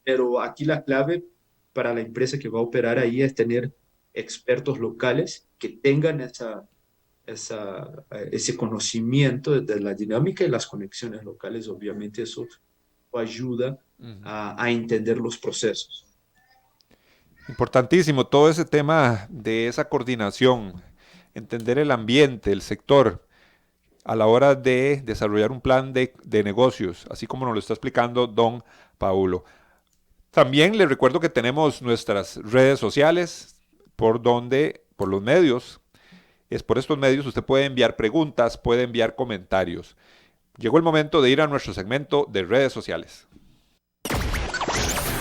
Pero aquí la clave para la empresa que va a operar ahí es tener expertos locales que tengan ese conocimiento de la dinámica y las conexiones locales. Obviamente eso ayuda a entender los procesos. Importantísimo todo ese tema de esa coordinación, entender el ambiente, el sector. a la hora de desarrollar un plan de negocios, así como nos lo está explicando don Paulo. También les recuerdo que tenemos nuestras redes sociales por los medios. Es por estos medios usted puede enviar preguntas, puede enviar comentarios. Llegó el momento de ir a nuestro segmento de redes sociales.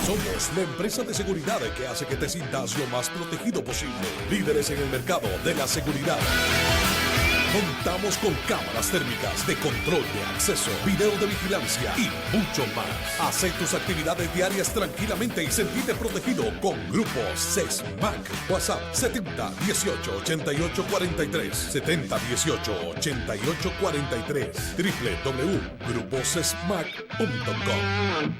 Somos la empresa de seguridad que hace que te sientas lo más protegido posible. Líderes en el mercado de la seguridad. Contamos con cámaras térmicas de control de acceso, video de vigilancia y mucho más. Haz tus actividades diarias tranquilamente y sentirte protegido con Grupo CESMAC. WhatsApp 70 18 88 43 70 18 88 43 www.gruposesmac.com.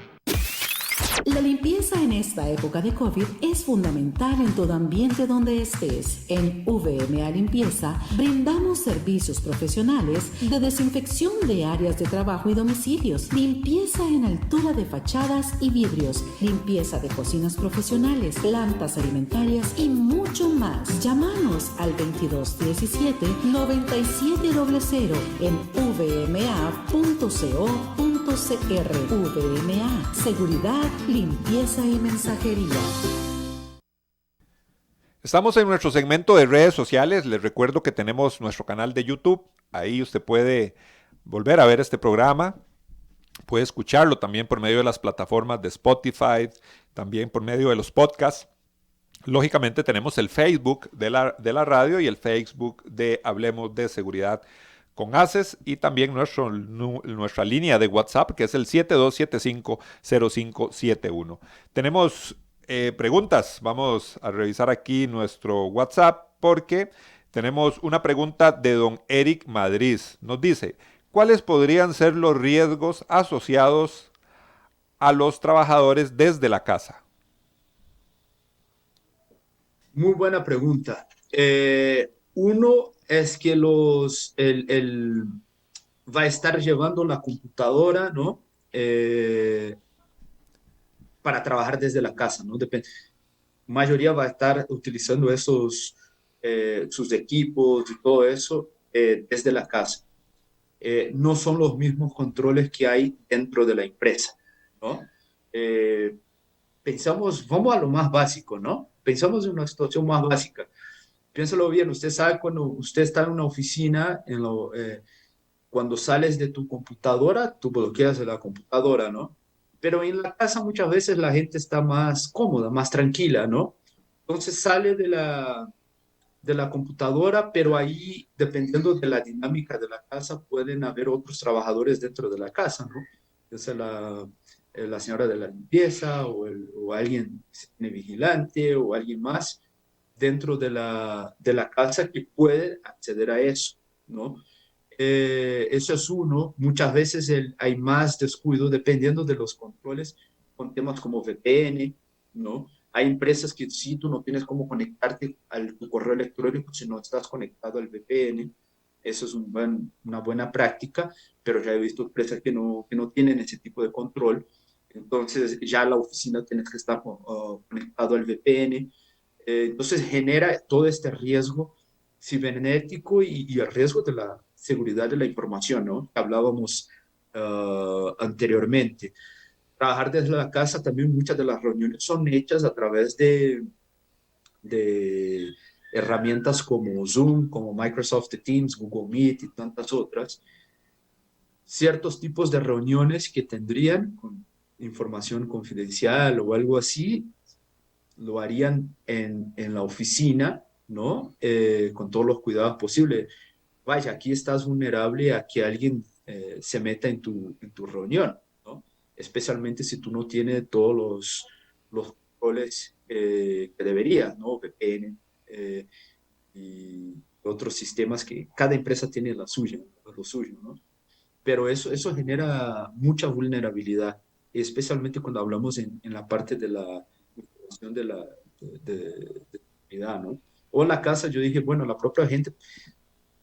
La limpieza en esta época de COVID es fundamental en todo ambiente donde estés. En VMA Limpieza brindamos servicios profesionales de desinfección de áreas de trabajo y domicilios, limpieza en altura de fachadas y vidrios, limpieza de cocinas profesionales, plantas alimentarias y mucho más. Llámanos al 2217-9700 en vma.co.cr. VMA, seguridad, limpieza y mensajería. Estamos en nuestro segmento de redes sociales. Les recuerdo que tenemos nuestro canal de YouTube. Ahí usted puede volver a ver este programa. Puede escucharlo también por medio de las plataformas de Spotify, también por medio de los podcasts. Lógicamente tenemos el Facebook de la radio y el Facebook de Hablemos de Seguridad con ACES, y también nuestra línea de WhatsApp, que es el 72750571. Tenemos preguntas. Vamos a revisar aquí nuestro WhatsApp porque tenemos una pregunta de don Eric Madrid. Nos dice: ¿cuáles podrían ser los riesgos asociados a los trabajadores desde la casa? Muy buena pregunta. Uno es que va a estar llevando la computadora, ¿no? Para trabajar desde la casa, ¿no? Depende. La mayoría va a estar utilizando sus equipos y todo eso desde la casa. No son los mismos controles que hay dentro de la empresa, ¿no? Vamos a lo más básico, ¿no? Pensamos en una situación más básica. Piénsalo bien, usted sabe cuando usted está en una oficina, cuando sales de tu computadora, tú bloqueas la computadora, ¿no? Pero en la casa muchas veces la gente está más cómoda, más tranquila, ¿no? Entonces sale de la computadora, pero ahí, dependiendo de la dinámica de la casa, pueden haber otros trabajadores dentro de la casa, ¿no? Ya sea la señora de la limpieza o alguien que tiene vigilante o alguien más dentro de la casa que puede acceder a eso, ¿no? Eso es uno. Muchas veces hay más descuido dependiendo de los controles con temas como VPN, ¿no? Hay empresas que sí, tú no tienes cómo conectarte tu correo electrónico si no estás conectado al VPN. Eso es una buena práctica, pero ya he visto empresas que no tienen ese tipo de control. Entonces ya la oficina tienes que estar conectado al VPN. Entonces genera todo este riesgo cibernético y el riesgo de la seguridad de la información, ¿no? Que hablábamos anteriormente. Trabajar desde la casa, también muchas de las reuniones son hechas a través de herramientas como Zoom, como Microsoft Teams, Google Meet y tantas otras. Ciertos tipos de reuniones que tendrían con información confidencial o algo así, lo harían en la oficina, ¿no? Con todos los cuidados posibles. Vaya, aquí estás vulnerable a que alguien se meta en tu reunión, ¿no? Especialmente si tú no tienes todos los controles que deberías, ¿no? VPN y otros sistemas que cada empresa tiene lo suyo, ¿no? Pero eso genera mucha vulnerabilidad, especialmente cuando hablamos en la parte de la información de seguridad, ¿no? O en la casa, yo dije, bueno, la propia gente,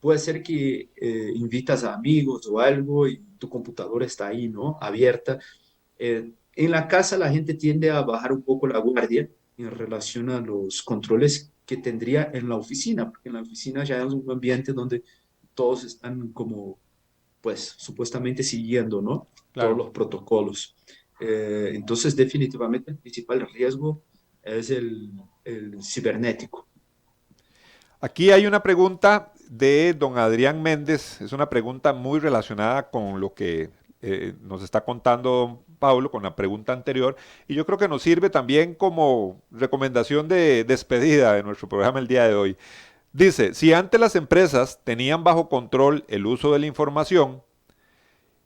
puede ser que invitas a amigos o algo y tu computadora está ahí, ¿no? Abierta. En la casa la gente tiende a bajar un poco la guardia en relación a los controles que tendría en la oficina, porque en la oficina ya es un ambiente donde todos están como pues supuestamente siguiendo, ¿no? Claro. Todos los protocolos. Entonces, definitivamente el principal riesgo es el cibernético. Aquí hay una pregunta de don Adrián Méndez, es una pregunta muy relacionada con lo que nos está contando don Pablo, con la pregunta anterior, y yo creo que nos sirve también como recomendación de despedida de nuestro programa el día de hoy. Dice, si antes las empresas tenían bajo control el uso de la información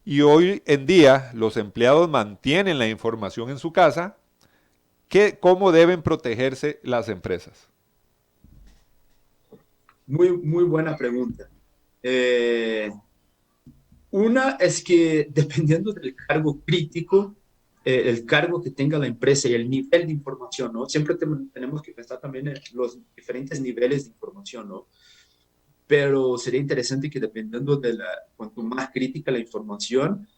y hoy en día los empleados mantienen la información en su casa, ¿cómo deben protegerse las empresas? Muy, muy buena pregunta. Una es que dependiendo del cargo crítico, el cargo que tenga la empresa y el nivel de información, ¿no? Siempre tenemos que pensar también en los diferentes niveles de información, ¿no? Pero sería interesante que dependiendo de cuanto más crítica la información,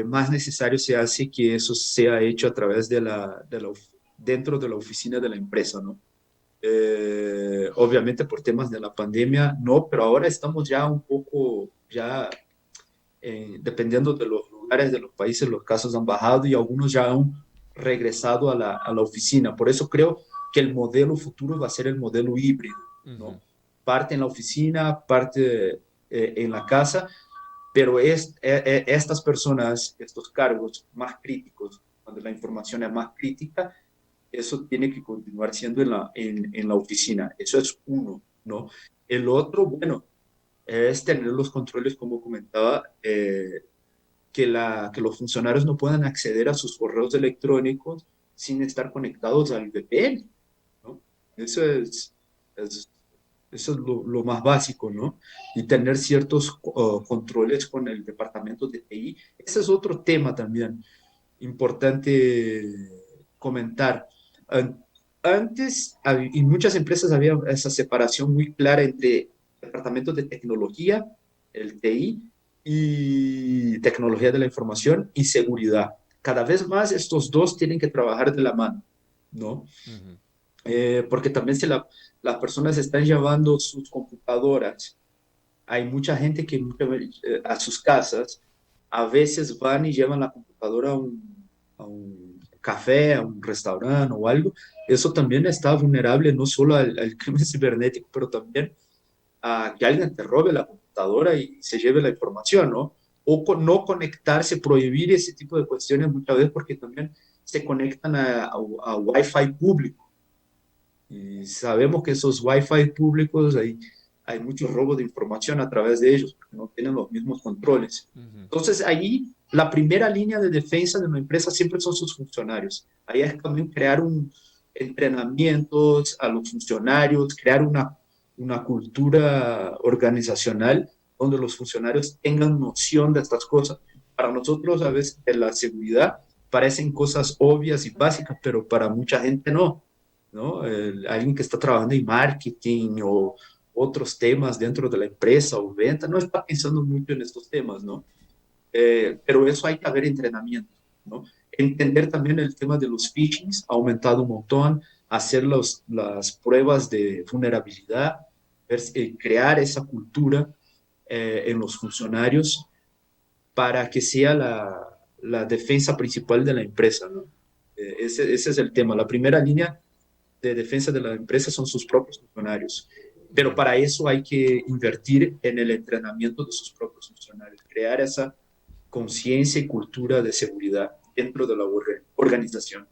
más necesario se hace que eso sea hecho a través dentro de la oficina de la empresa, ¿no? Obviamente por temas de la pandemia, no, pero ahora estamos ya un poco, dependiendo de los lugares, de los países, los casos han bajado y algunos ya han regresado a la oficina. Por eso creo que el modelo futuro va a ser el modelo híbrido, ¿no? Parte en la oficina, parte en la casa, pero estas personas, estos cargos más críticos, cuando la información es más crítica, eso tiene que continuar siendo en la oficina. Eso es uno, ¿no? El otro, bueno, es tener los controles, como comentaba, que los funcionarios no puedan acceder a sus correos electrónicos sin estar conectados al VPN, ¿no? Eso es lo más básico, ¿no? Y tener ciertos controles con el departamento de TI. Ese es otro tema también importante comentar. Antes, en muchas empresas había esa separación muy clara entre departamentos de tecnología, el TI, y tecnología de la información y seguridad. Cada vez más estos dos tienen que trabajar de la mano, ¿no? Porque también las personas están llevando sus computadoras. Hay mucha gente que a sus casas a veces van y llevan la computadora a un café, a un restaurante o algo. Eso también está vulnerable no solo al crimen cibernético, pero también a que alguien te robe la computadora y se lleve la información, ¿no? O no conectarse, prohibir ese tipo de cuestiones muchas veces porque también se conectan a Wi-Fi público. Y sabemos que esos Wi-Fi públicos hay mucho robo de información a través de ellos porque no tienen los mismos controles. Entonces, ahí la primera línea de defensa de una empresa siempre son sus funcionarios. Ahí es también crear entrenamientos a los funcionarios, crear una cultura organizacional donde los funcionarios tengan noción de estas cosas. Para nosotros, a veces, la seguridad parecen cosas obvias y básicas, pero para mucha gente no, ¿no? Alguien que está trabajando en marketing o otros temas dentro de la empresa o venta, no está pensando mucho en estos temas, ¿no? Pero eso hay que haber entrenamiento, ¿no? Entender también el tema de los phishings ha aumentado un montón, hacer las pruebas de vulnerabilidad, crear esa cultura en los funcionarios para que sea la defensa principal de la empresa, ¿no? Ese es el tema. La primera línea de defensa de la empresa son sus propios funcionarios, pero para eso hay que invertir en el entrenamiento de sus propios funcionarios, crear esa conciencia y cultura de seguridad dentro de la organización.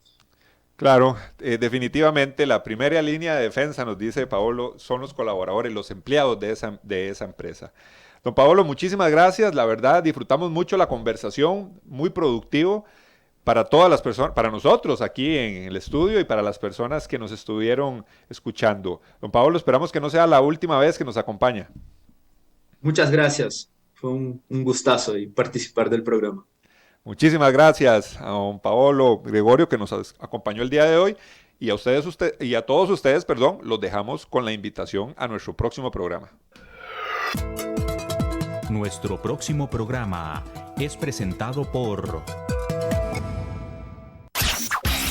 Claro, definitivamente la primera línea de defensa, nos dice Paolo, son los colaboradores, los empleados de esa empresa. Don Paolo, muchísimas gracias, la verdad disfrutamos mucho la conversación, muy productivo para todas las personas, para nosotros aquí en el estudio y para las personas que nos estuvieron escuchando. Don Paolo, esperamos que no sea la última vez que nos acompaña. Muchas gracias, fue un gustazo participar del programa. Muchísimas gracias a don Paolo Gregorio que nos acompañó el día de hoy y a todos ustedes, los dejamos con la invitación a nuestro próximo programa. Nuestro próximo programa es presentado por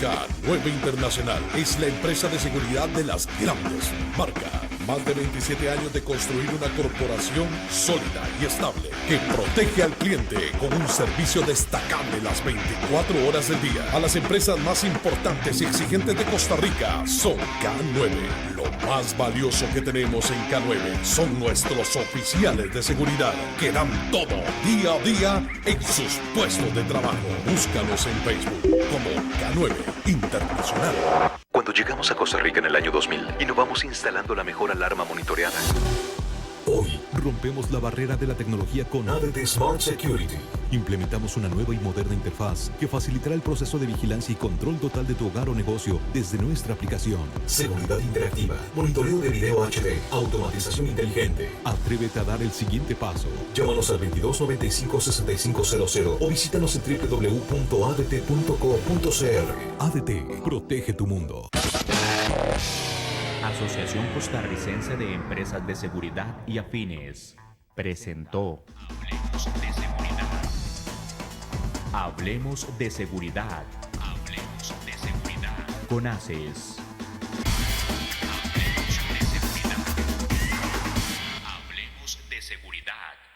K9 Internacional es la empresa de seguridad de las grandes marcas. Más de 27 años de construir una corporación sólida y estable que protege al cliente con un servicio destacable las 24 horas del día. A las empresas más importantes y exigentes de Costa Rica son K9. Lo más valioso que tenemos en K9 son nuestros oficiales de seguridad que dan todo día a día en sus puestos de trabajo. Búscanos en Facebook como K9 Internacional. Cuando llegamos a Costa Rica en el año 2000, innovamos instalando la mejor alarma monitoreada. Hoy rompemos la barrera de la tecnología con ADT Smart Security. Implementamos una nueva y moderna interfaz que facilitará el proceso de vigilancia y control total de tu hogar o negocio desde nuestra aplicación. Seguridad interactiva, monitoreo de video HD, automatización inteligente. Atrévete a dar el siguiente paso. Llámanos al 2295-6500 o visítanos en www.adt.co.cr. ADT, protege tu mundo. Asociación Costarricense de Empresas de Seguridad y Afines presentó Hablemos de Seguridad. Hablemos de Seguridad. Con ACES. Hablemos de Seguridad.